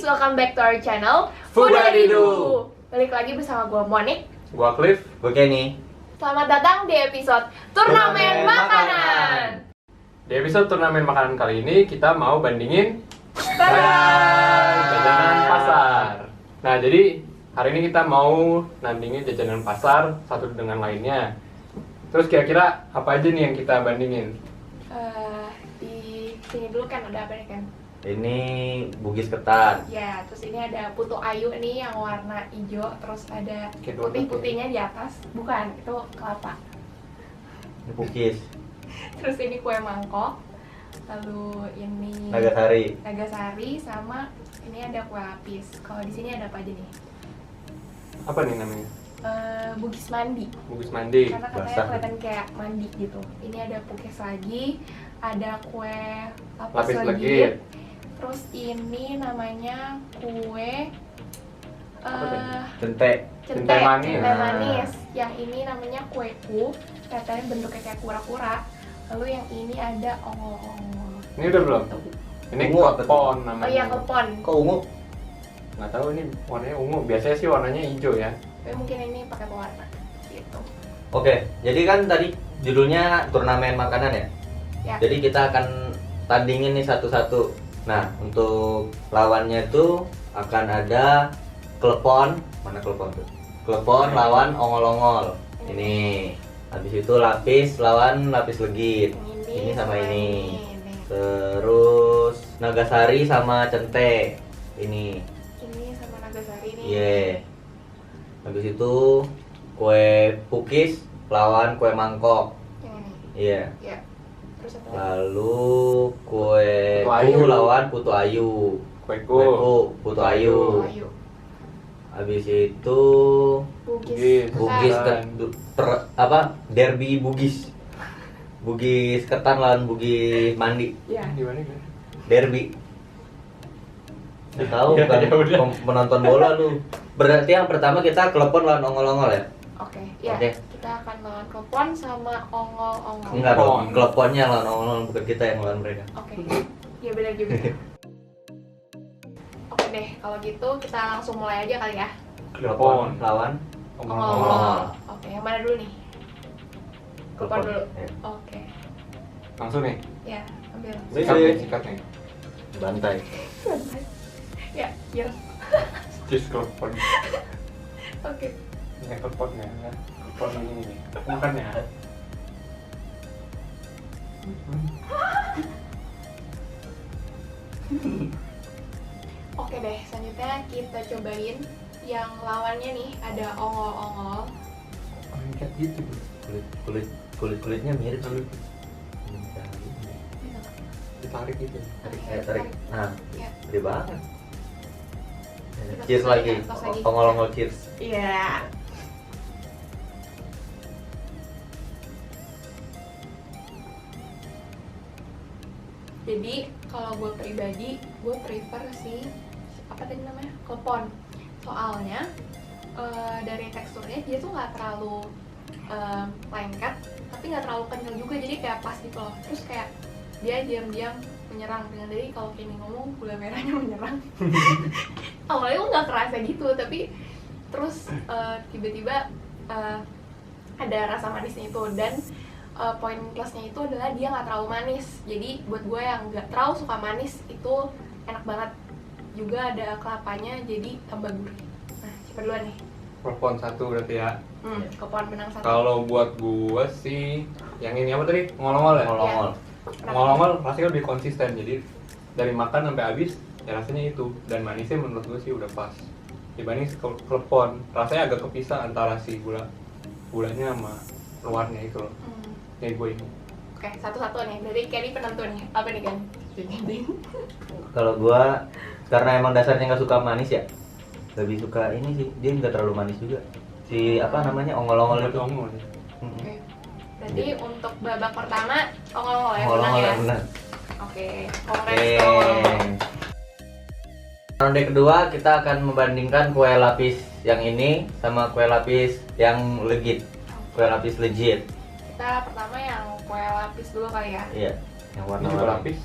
welcome back to our channel Foodadidu. Balik lagi bersama gue Monik. Gua Cliff, Gue Kenny. Selamat datang di episode Turnamen Makanan. Di episode turnamen makanan kali ini kita mau bandingin jajanan pasar. Nah, jadi hari ini kita mau nandingin jajanan pasar satu dengan lainnya. Terus kira-kira apa aja nih yang kita bandingin? Di sini dulu kan ada apa nih kan? Ini bugis ketan. Ya, terus ini ada putu ayu nih yang warna hijau, terus ada Kayak dua putih-putihnya di atas. Bukan, itu kelapa. Ini bugis. Terus ini kue mangkok. Lalu ini Nagasari. sama ini ada kue lapis. Kalau di sini ada apa aja nih? Apa nih namanya? Bugis mandi. Bugis mandi. Karena katanya basah. kelihatan kayak mandi gitu. Ini ada pukis lagi, ada kue Lapis lapis legit. legit. Terus ini namanya kue Centek. Centek manis. centek manis. Yang ini namanya kue ku, katanya bentuknya kayak kura-kura. Lalu yang ini ada ongol-ongol. Ini udah belum? Ini Ungu apa tuh? klepon Oh namanya. iya, klepon. Kok ungu? Nggak tahu ini warnanya ungu. Biasanya sih warnanya hijau ya. Tapi mungkin ini pakai pewarna gitu. Oke, jadi kan tadi judulnya turnamen makanan ya? Ya. Jadi kita akan tandingin nih satu-satu. Nah, untuk lawannya itu akan ada klepon. Mana klepon tuh? Klepon lawan ongol-ongol. Ini. Habis itu lapis lawan lapis legit. Yang Ini sama ini. nih. Terus Nagasari sama centek. Ini. Ini sama Nagasari nih. Iya. Habis itu kue pukis lawan kue mangkok. Yang ini. Iya. Ya. Terus apa lagi? Lalu kue Putu ayu. ku lawan putu ayu. Kueku. Putu ayu. Ayu. Habis itu Bugis. bugis Ketan. derby bugis. Bugis ketan lawan bugis mandi. Ya. Di mana kan? Derby. Nggak tahu Ya, kan ya udah. menonton bola lu. Berarti yang pertama kita klepon lawan ongol-ongol ya? Oke, ya. Oke. Kita akan lawan klepon sama ongol-ongol. Enggak Klepon. dong, kleponnya lawan ongol-ongol, bukan kita yang lawan mereka. Oke. Ya benar juga. Oke deh, kalau gitu kita langsung mulai aja kali ya. Klepon. lawan Ongol-ongol. Oke, yang mana dulu nih? Klepon dulu. Ya. Oke. Langsung nih. Ya, ambil. Sikat nih, sikat nih. Bantai. Ya, ya. Cheese klepon. Oke. Ini klepon ya. Klepon ini nih. Makan ya. Oke deh, selanjutnya kita cobain yang lawannya nih ada ongol-ongol. Lengket gitu. Kulitnya mirip kali. Ditarik gitu. Tarik. Nah, Ya. gede banget. Kita Cheers tos lagi. tos lagi. Ongol-ongol cheers. Iya. Jadi kalau gue pribadi, gue prefer sih apa tadi namanya, klepon. Soalnya dari teksturnya dia tuh nggak terlalu lengket, tapi nggak terlalu kenyal juga, jadi kayak pas gitu loh. Terus kayak dia diam-diam menyerang, dengan dari kalau Kenny ngomong gula merahnya menyerang. Awalnya gue nggak kerasa gitu, tapi terus tiba-tiba ada rasa manisnya itu. Dan poin plusnya itu adalah dia nggak terlalu manis, jadi buat gue yang nggak terlalu suka manis itu enak banget. Juga ada kelapanya, jadi tambah gurih. Nah, siapa duluan nih? Klepon satu berarti ya. Klepon menang satu. Kalau buat gua sih yang ini apa tadi? Ngolong-ngol ya? Ongol-ongol. Ngolong-ngol rasanya lebih konsisten. Jadi dari makan sampai habis ya rasanya itu, dan manisnya menurut gua sih udah pas. Dibanding si klepon, rasanya agak kepisah antara si gulanya sama luarnya itu loh. Kayak gue ini. Oke, satu-satu nih. Dari Kenny penentu nih. Apa nih kan? Kalau gua karena emang dasarnya nggak suka manis ya, lebih suka ini sih. Dia nggak terlalu manis juga. Si apa namanya ongol-ongol itu. Ongol ya. Oke. Berarti untuk babak pertama ongol-ongol ya, menang Ongol-ongol ya. yang benar. Oke, Oke. congrats ongol-ongol. Ronde kedua kita akan membandingkan kue lapis yang ini sama kue lapis yang legit. Kue lapis legit. Kita pertama yang kue lapis dulu kali ya. Iya, yang Ini warna juga warni. lapis.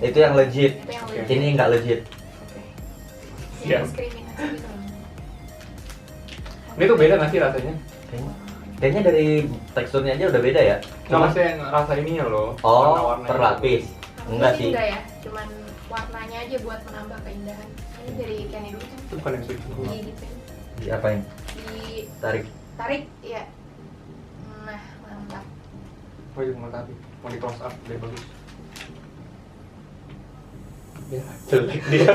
Itu yang legit. Itu yang Oke. legit. Ini nggak legit. Oke. Siap. diskriminasi gitu loh. Ini tuh beda nggak sih rasanya? Kayaknya dari teksturnya aja udah beda ya. Nggak maksudnya rasa ininya loh. Oh, warna-warnanya. per lapis. Enggak sih. Enggak ya, cuman warnanya aja buat menambah keindahan. Ini dari Kenny dulu kan. Itu bukan yang sweet. Di gitu. Diapain? Ditarik, Tarik. ya. Nah, mantap. Oh iya, mau tadi. Mau di close up, biar bagus. Ya, jelek dia.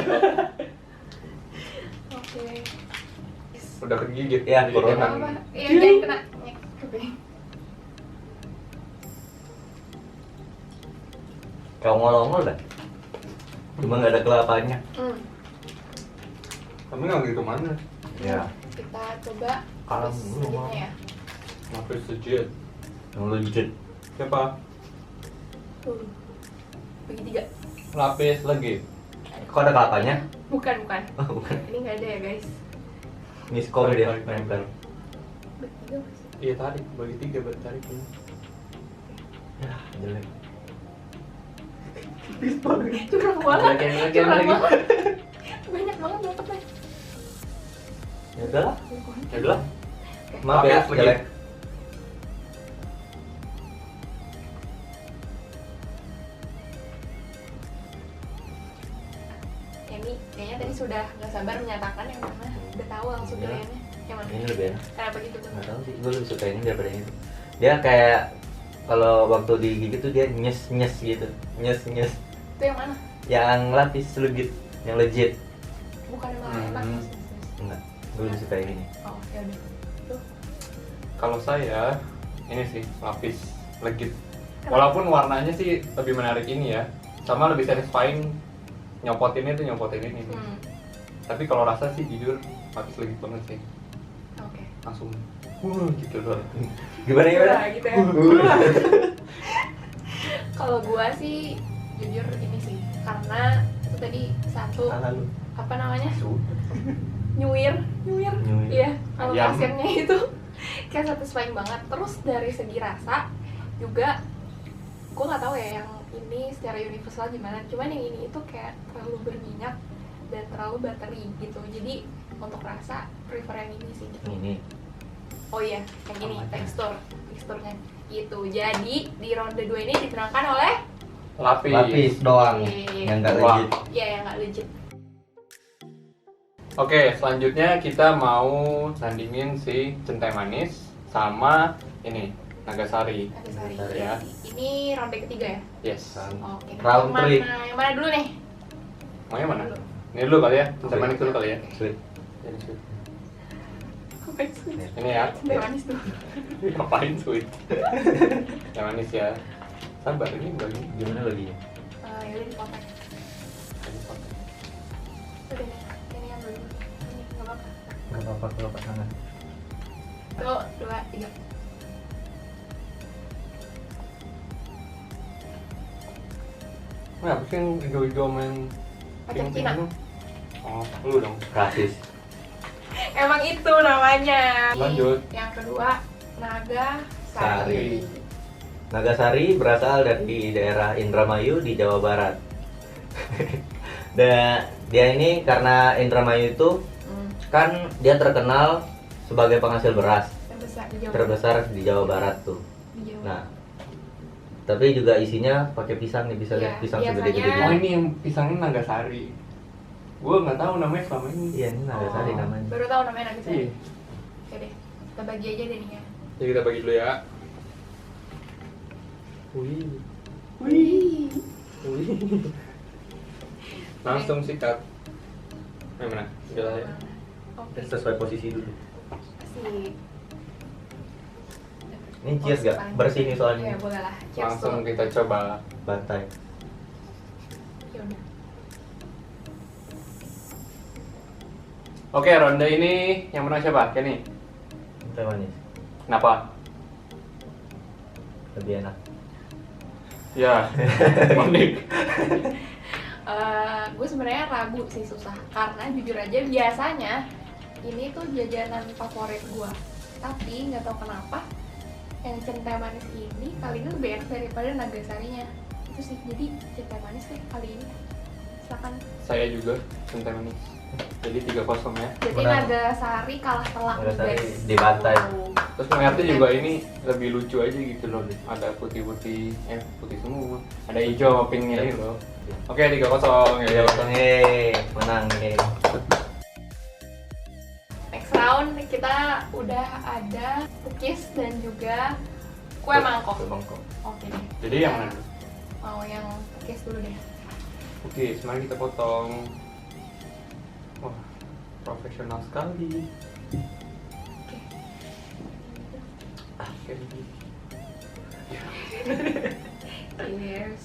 Oke. Udah kegigit. Ya, Jadi corona. enak. Apa? Iya, jangan kena nyek. Oke. Kayak ongol-ongol dah. Cuma nggak ada kelapanya. Tapi nggak gitu mana. Ya. Kita coba Kalem lapis dulu, selanjutnya Mam. ya. Lapis legit. Yang legit. Siapa? Tuh. Bagi 3. Lapis legit. Kok ada kelapanya? Bukan, bukan. Oh, bukan. Ini nggak ada ya, guys. Miskom Tarik, dia tarik, tarik. nempel. Bagi 3 masih. Iya tarik, bagi 3 buat tarik ini. Ya, jelek. Curang banget. Lagi. Curang banget. Banyak banget dapetnya. Ya udahlah. Ya udah. Oke. Maaf ya, Lapis legit. jelek. Ya, ini kayaknya tadi sudah nggak sabar menyatakan yang mana. Udah tahu langsung Iya. pilihannya. Yang mana? Ini lebih enak. Kenapa gitu tuh? Nggak tahu sih, gue lebih suka ini daripada ini. Dia kayak kalau waktu digigit tuh dia nyes gitu, nyes. Itu yang mana? Yang lapis legit, yang legit. Bukan yang malah enak. Hmm. Mas. Enggak, gue lebih suka yang ini. Oh, ya udah. Tuh. Kalau saya ini sih lapis legit. Walaupun warnanya sih lebih menarik ini ya, sama lebih satisfying nyopotin ini. Tapi kalau rasa sih jujur lapis legit banget sih. Oke. Langsung gitu loh. Gimana Wah, gitu ya. Kalau gua sih jujur ini sih karena itu tadi satu Salah lu. apa namanya? Sudah. Nyuir. Nyuir. Iya, kalau Ayam. pasirnya itu kayak satisfying banget. Terus dari segi rasa juga gue nggak tahu ya yang ini secara universal gimana. Cuman yang ini itu kayak terlalu berminyak dan terlalu bateri gitu. Jadi untuk rasa prefer yang ini sih. Gitu. Ini. Oh iya, yang ini Apanya? teksturnya itu. Jadi di ronde 2 ini dimenangkan oleh Lapis. doang. Iya. Yang enggak Wah. legit. ya yang nggak legit. Oke, selanjutnya kita mau tandingin si centai manis sama ini Nagasari. Ada sari. Nagasari. Ya. Ini ronde ketiga ya. Yes. Oke. Round three. Yang mana dulu nih? Mau yang mana? Ini dulu kali ya, centai manis dulu kali ya. Sweet. Jadi sweet. Ngapain sweet? Ini ya. Centai manis dulu. Ngapain sweet? Yang manis ya. Sabar ini bagi. Gimana lagi? Ya udah dipotong. Udah nih. Ini yang dulu. Ini nggak apa-apa. Enggak apa-apa kalau pasangan. Tuh, 2, 3. Nah, apa sih yang hijau-hijau main Pacar Cina. Oh, lu dong. Rasis. Emang itu namanya. Lanjut. Yang kedua, Naga Sari. Nagasari berasal dari daerah Indramayu di Jawa Barat. Dia ini karena Indramayu itu kan dia terkenal sebagai penghasil beras Terbesar di Jawa. terbesar di Jawa Barat tuh. Di Jawa. Nah, tapi juga isinya pakai pisang nih, bisa lihat Iya, pisang biasanya- segede-gede Oh, gini. ini yang pisangnya Nagasari. Gua nggak tahu namanya selama ini. Iya, ini Nagasari Oh, namanya. Baru tahu namanya Naga Sari. Iya. Oke deh, kita bagi aja deh nih ya. Jadi kita bagi dulu ya. Wih. Wih. Wih. Langsung sikat. Yang mana? Jelas ya. Oke. Sesuai posisi dulu. Asik. Ini cheers gak? Bersih nih Ya soalnya. boleh lah. Cheers Langsung dulu. kita coba. Bantai. Ya udah. Oke, ronde ini yang menang siapa? Kenny. Teh manis. Kenapa? Lebih enak. Ya. Monik. Gue sebenarnya ragu sih, susah karena jujur aja biasanya ini tuh jajanan favorit gue, tapi nggak tahu kenapa yang centai manis ini kali ini lebih enak daripada Nagasarinya itu sih. Jadi centai manis deh kali ini, silakan. Saya juga centai manis. Jadi 3-0 ya. Jadi Menang. Nagasari kalah telak nih Nagasari guys. dibantai. Oh. Terus melihatnya juga ini lebih lucu aja gitu loh. Ada putih-putih, putih semua. Ada hijau sama pinknya gitu loh. Oke, 3-0 Ya, ya. menang nih. Next round kita udah ada cookies dan juga kue mangkok. Kue mangkok. Oke deh. Jadi yang mana? Mau yang cookies dulu deh. Oke, mari kita potong. Wah, profesional sekali. Oke. Oke. Cheers.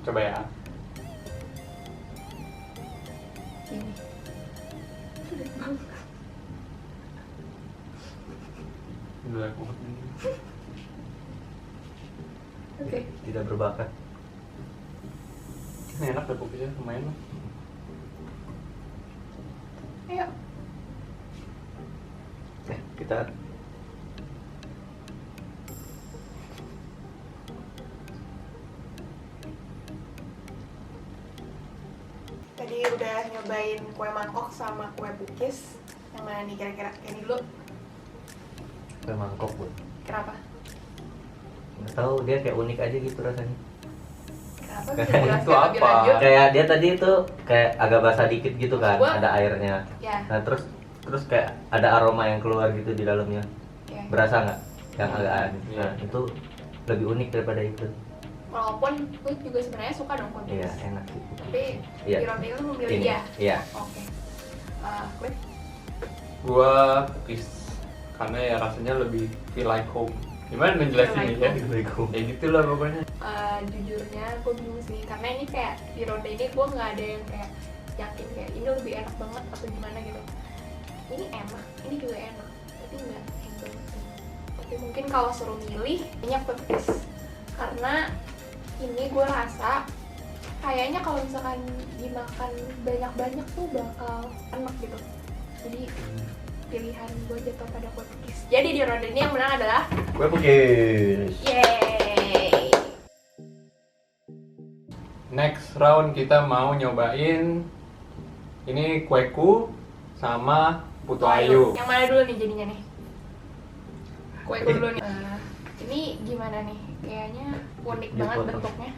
Coba ya. Ini. Dulu aku. Oke. Tidak berbakat. Ini enak deh kopinya, lumayan lah. Ayo. Kita Tadi udah nyobain kue mangkok sama kue cookies. Yang mana nih kira-kira? Ini dulu. kue mangkok, Bu. Kenapa? Nggak tahu, dia kayak unik aja gitu rasanya. Kenapa? Kayak Bisa jelaskan itu lebih apa? lanjut? Kayak dia tadi itu kayak agak basah dikit gitu kan, Maksud gua- ada airnya. Ya. Nah, terus kayak ada aroma yang keluar gitu di dalamnya. Oke. Berasa nggak? Yang agak aneh. Iya. Nah, itu lebih unik daripada itu. Walaupun gue juga sebenarnya suka dong kue Iya, cookies. enak sih. Tapi Iya. di roti itu memilih Ini. dia. Iya. Oke. Cliff? Gua cookies karena ya rasanya lebih feel like home. Gimana menjelasin Feel ya? like home. Ya gitulah pokoknya. Jujurnya gue bingung sih karena ini kayak di ronde ini gue nggak ada yang kayak yakin kayak ini lebih enak banget atau gimana gitu. Ini enak, ini juga enak, tapi nggak enak banget sih. Tapi mungkin kalau suruh milih banyak cookies karena ini gue rasa kayaknya kalau misalkan dimakan banyak-banyak tuh bakal enak gitu. Jadi pilihan gue jatuh pada kue cookies. Jadi di ronde ini yang menang adalah Kue cookies. yeay. Next round kita mau nyobain ini kueku sama putu ayu. Yang mana dulu nih jadinya nih? Kueku dulu nih. Ini gimana nih? Kayaknya unik Dia banget potong. bentuknya.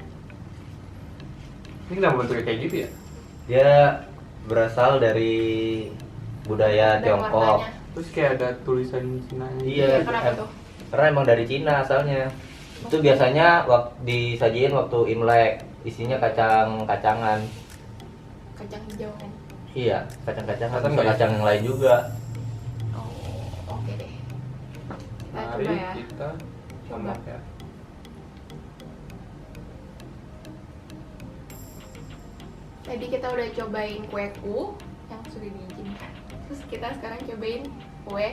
Ini kenapa bentuknya kayak gitu ya? Dia berasal dari budaya Dan Tiongkok. warnanya. Terus kayak ada tulisan Cina-nya. Iya, Kenapa tuh? karena emang dari Cina asalnya. Itu biasanya disajiin waktu Imlek, isinya kacang-kacangan. Kacang hijau kan? Iya, kacang-kacangan, Kacang bisa nggak ya? kacang yang lain juga. Oh, oke deh. Kita Mari coba ya. kita Coba. coba ya. Tadi kita udah cobain kueku yang sudah diizinkan. Terus kita sekarang cobain kue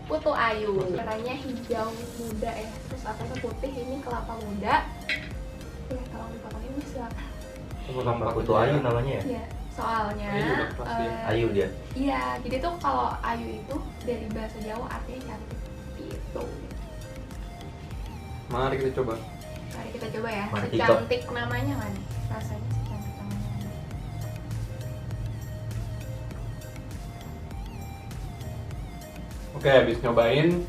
putu ayu. Warnanya hijau muda ya. Terus atasnya putih, ini kelapa muda. Ya, tolong dipotongin mas silakan. Potong Putu ayu namanya ya? Iya, soalnya Ayu udah pasti ya. Ayu dia. iya, jadi tuh kalau ayu itu dari bahasa Jawa artinya cantik gitu. Mari kita coba. Mari kita coba ya. Mari kita. Secantik namanya nggak nih? Rasanya secantik namanya. Oke, habis nyobain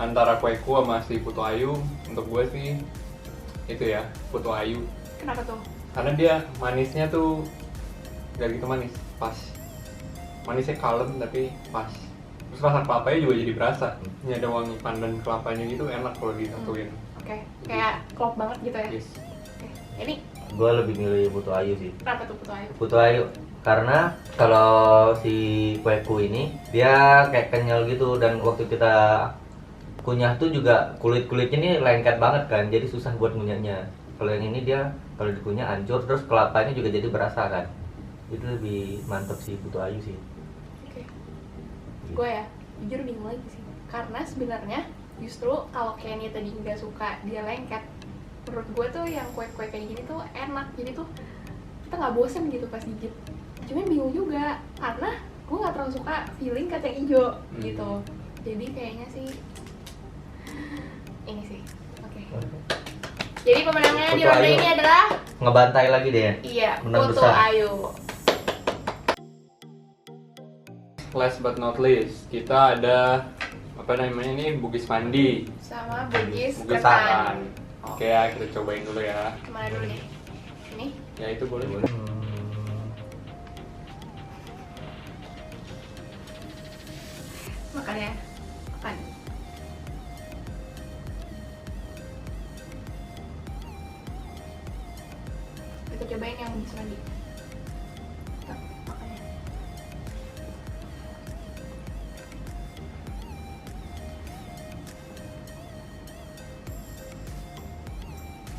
antara kueku sama si putu ayu, untuk gue sih itu ya, putu ayu. Kenapa tuh? Karena dia manisnya tuh gak gitu manis, pas. Manisnya kalem tapi pas. Terus rasa kelapanya juga jadi berasa. Ini ada wangi pandan kelapanya gitu, enak kalau disatuin. Oke, kayak klop banget gitu ya. Yes. Oke. Ini Gue lebih milih putu ayu sih. kenapa tuh putu ayu? Putu ayu karena kalau si kueku ini dia kayak kenyal gitu, dan waktu kita kunyah tuh juga kulit-kulitnya ini lengket banget kan, jadi susah buat ngunyahnya. Kalau yang ini dia kalau dikunyah hancur, terus kelapanya juga jadi berasa kan. Itu lebih mantep sih putu ayu sih. Oke. Gue ya, jujur bingung lagi sih. Karena sebenarnya justru kalau Kenny tadi nggak suka dia lengket, menurut gue tuh yang kue-kue kayak gini tuh enak. Jadi tuh kita nggak bosen gitu pas gigit. Cuman bingung juga karena gue nggak terlalu suka feeling kacang hijau gitu. Jadi kayaknya sih ini sih. Oke. Jadi pemenangnya di Putu ronde ayu. ini adalah Ngebantai lagi deh. iya, Menang Putu besar. Ayu. last but not least, kita ada apa namanya ini Bugis Mandi. Sama Bugis Bugis ketan. ketan. Oke ya, kita cobain dulu ya. Kemana dulu nih? Ini? Ya itu boleh. Makan ya. Makan. Kita cobain yang Bugis Mandi. Tuh, makan ya.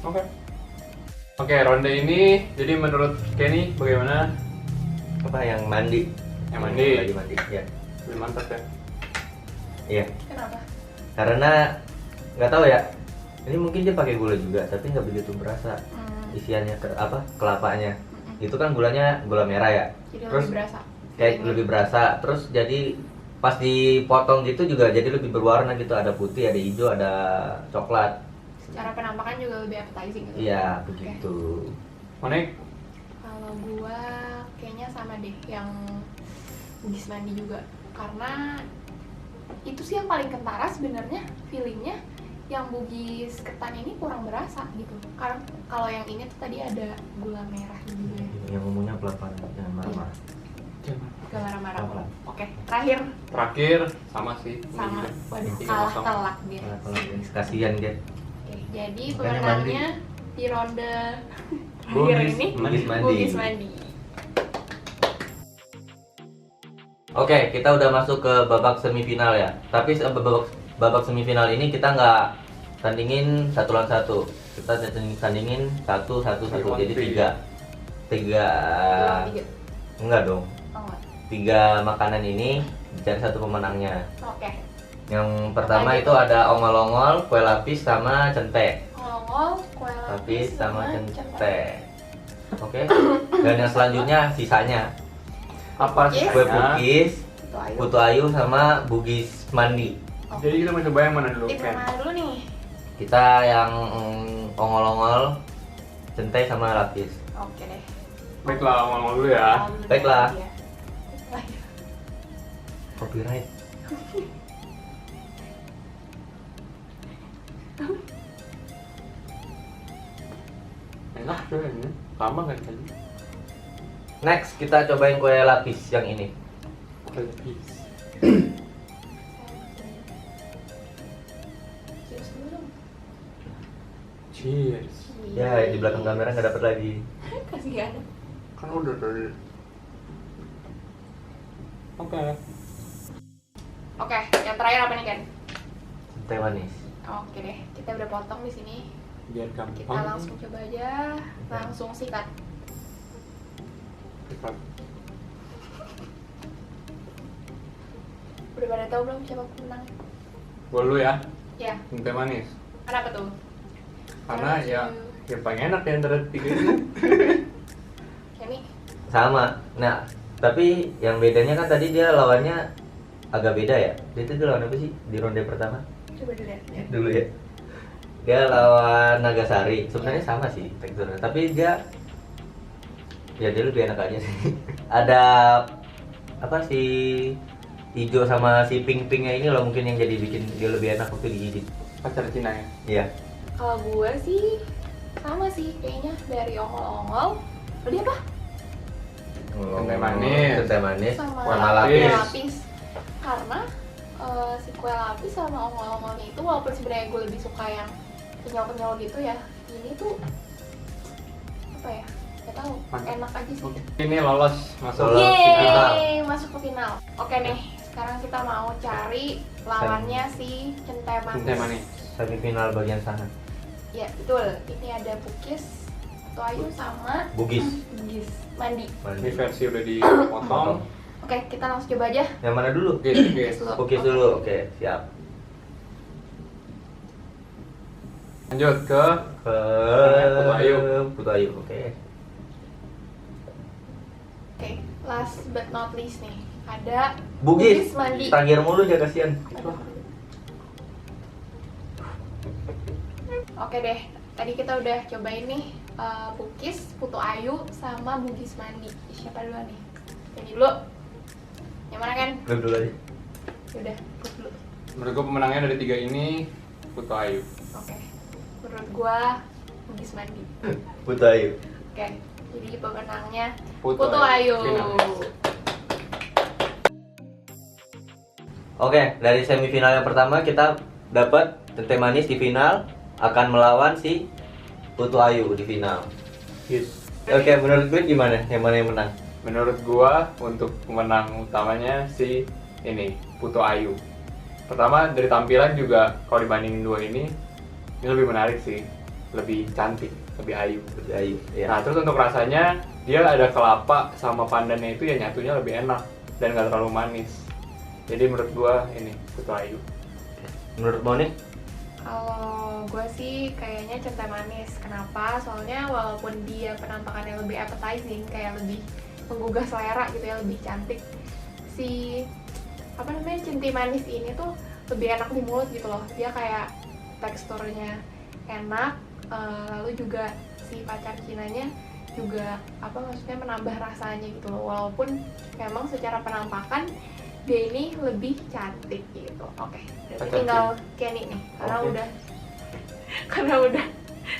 Oke. Oke, ronde ini jadi menurut Kenny bagaimana? Apa yang mandi? Yang mandi. Lagi mandi, ya. Lebih mantap ya. Iya. Kenapa? Karena nggak tahu ya. Ini mungkin dia pakai gula juga, tapi nggak begitu berasa isiannya kelapanya. Itu kan gulanya gula merah ya. Jadi Terus lebih berasa. kayak lebih berasa. Terus jadi pas dipotong gitu juga jadi lebih berwarna gitu. Ada putih, ada hijau, ada coklat. Secara penampakan juga lebih appetizing gitu. Iya, begitu. Monik, Kalau gua kayaknya sama deh yang Bugis Mandi juga. Karena itu sih yang paling kentara sebenarnya feelingnya. Yang Bugis ketan ini kurang berasa gitu. Karena kalau yang ini tuh tadi ada gula merah juga ya. Yang umumnya pelan-pelan, jangan marah-marah. Gak marah-marah. Pelan-pelan. Oke, terakhir terakhir sama sih. sama. Ini juga. Waduh, 3-0. kalah telak dia. Kalau kasihan dia. Oke, jadi Makanya pemenangnya di ronde terakhir Bugis ini Bugis Mandi. Bugis Mandi. Oke, kita udah masuk ke babak semifinal ya. Tapi babak semifinal ini kita nggak tandingin 1 lawan 1. Kita tandingin 1-1-1. Jadi 3 Dua, tiga. enggak dong. Oh, enggak. 3 makanan ini dicari satu pemenangnya. Oke. Yang pertama itu ada ongol-ongol, kue lapis sama centek. Ngongol, kue Lapis sama centek. centek. Oke. Dan yang selanjutnya sisanya Apa Bugis. sih? kue pukis, Itu ayo. putu ayu sama Bugis Mandi. Oke. Jadi kita mau coba yang mana dulu, Itu Ken? mana dulu nih? Kita yang ongol-ongol, centek sama lapis. Oke deh. Baiklah, ngomong dulu ya. Ngomol dulu Baiklah. deh, ya. Baiklah. Copyright. Enak tuh ini. Sama kan tadi? Next kita cobain kue lapis yang ini. Lapis. Cheers dulu dong. Cheers. Ya di belakang kamera nggak dapat lagi. Kasihan. Kan udah tadi. Oke. Oke, yang terakhir apa nih Ken? Teh manis. Oke deh, kita udah potong di sini. Biar Kita gampang. langsung coba aja, langsung sikat. Cepat. Udah pada tahu belum siapa pemenang? Gua dulu ya. Ya, Teh manis. kenapa tuh? Karena ya yang paling enak ya antara tiga ini. Ini Sama. Nah, tapi yang bedanya kan tadi dia lawannya agak beda ya. Dia itu lawan apa sih di ronde pertama? coba dilihat. Dulu ya. Dia lawan Nagasari. Sebenarnya sama sih teksturnya, tapi dia lebih enak aja sih. Ada apa sih hijau sama si pink-pinknya ini loh mungkin yang jadi bikin dia lebih enak waktu digigit. Pacar Cina ya. Iya. Kalau gue sih sama sih kayaknya dari ongol-ongol. Tadi apa? Teh manis. Teh manis Sama sama kue lapis. lapis. Karena si kue lapis sama ongol-ongolnya itu walaupun sebenarnya gue lebih suka yang kenyal-kenyal gitu ya, ini tuh apa ya? Gak tahu, Mantap. enak aja sih. Ini lolos masuk Lolos final. Yeay, masuk ke final. Oke nih, sekarang kita mau cari lawannya si Centai Manis. Centai Manis. Semifinal bagian sana. Ya, betul. Ini ada Bugis, Putu Ayu sama Bugis. Bugis Mandi. Ini versi udah dipotong. Oke, kita langsung coba aja. Yang mana dulu? Bugis. Bugis dulu. Oke, siap. Lanjut ke Ke Putu Ayu. Putu Ayu. Oke. Oke, last but not least nih. Ada Bugis. Mandi. Terakhir mulu dia kasihan. Oke deh, tadi kita udah cobain nih Bugis, Putu Ayu, sama Bugis Mandi. Siapa duluan nih? Jadi dulu. Yang mana kan? Klub dulu aja. Udah, klub dulu. Menurut gue pemenangnya dari 3 ini Putu Ayu. Oke. Menurut gua Bugis Mandi. Putu Ayu. Oke. Jadi pemenangnya Putu Putu Ayu. Final. Oke, dari semifinal yang pertama kita dapat Tete Manis di final akan melawan si Putu Ayu di final. Yes. Oke, menurut gue gimana? Yang mana yang menang? Menurut gua untuk pemenang utamanya si ini Putu Ayu. Pertama dari tampilan juga kalau dibandingin dua ini lebih menarik sih, lebih cantik, lebih ayu. Putu Ayu. Ya. Nah terus untuk rasanya dia ada kelapa sama pandannya itu ya nyatunya lebih enak dan nggak terlalu manis. Jadi menurut gua ini Putu Ayu. Menurut Moni? Kalau gue sih kayaknya Centai Manis. Kenapa? Soalnya walaupun dia penampakannya lebih appetizing, kayak lebih menggugah selera gitu ya, lebih cantik, si apa namanya Centai Manis ini tuh lebih enak di mulut gitu loh. Dia kayak teksturnya enak, lalu juga si pacar Cinanya juga apa maksudnya menambah rasanya gitu loh. Walaupun memang secara penampakan dia ini lebih cantik gitu. Oke, berarti Pacar tinggal Kenny nih karena Oke. udah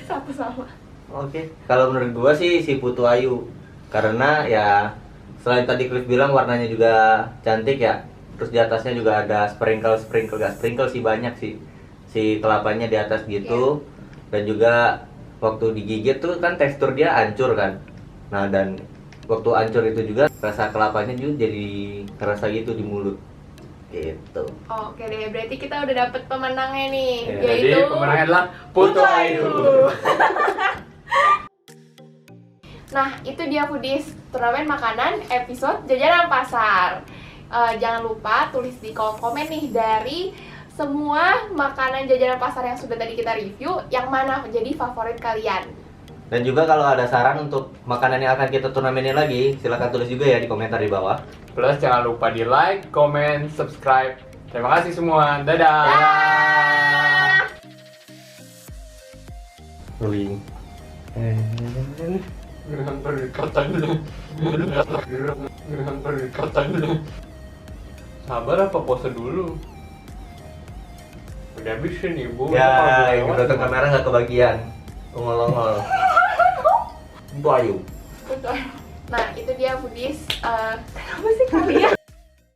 satu sama. Oke. Kalau menurut gua sih si Putu Ayu. Karena ya selain tadi Cliff bilang warnanya juga cantik ya. Terus di atasnya juga ada sprinkle gak sprinkle sih banyak sih. Si kelapanya di atas gitu. Dan juga waktu digigit tuh kan tekstur dia hancur kan. Nah, dan waktu hancur itu juga rasa kelapanya juga jadi kerasa gitu di mulut. Gitu. Oke deh, berarti kita udah dapet pemenangnya nih, Ya, yaitu Jadi pemenangnya adalah Putu Ayu. Nah, itu dia foodies turnamen makanan episode jajanan pasar. Jangan lupa tulis di kolom komen nih dari semua makanan jajanan pasar yang sudah tadi kita review, yang mana jadi favorit kalian. Dan juga kalau ada saran untuk makanan yang akan kita turnamenin lagi, silahkan tulis juga ya di komentar di bawah. Plus jangan lupa di like, comment, subscribe. Terima kasih semua. Dadah. Dah! Ruling. Dengan pendekatan dengan pendekatan sabar apa pose dulu? Udah habisin ibu. Ya, yang ke kamera nggak kebagian. Ongol-ongol. Putu Ayu. Betul. Nah, itu dia foodies. Kenapa sih kalian?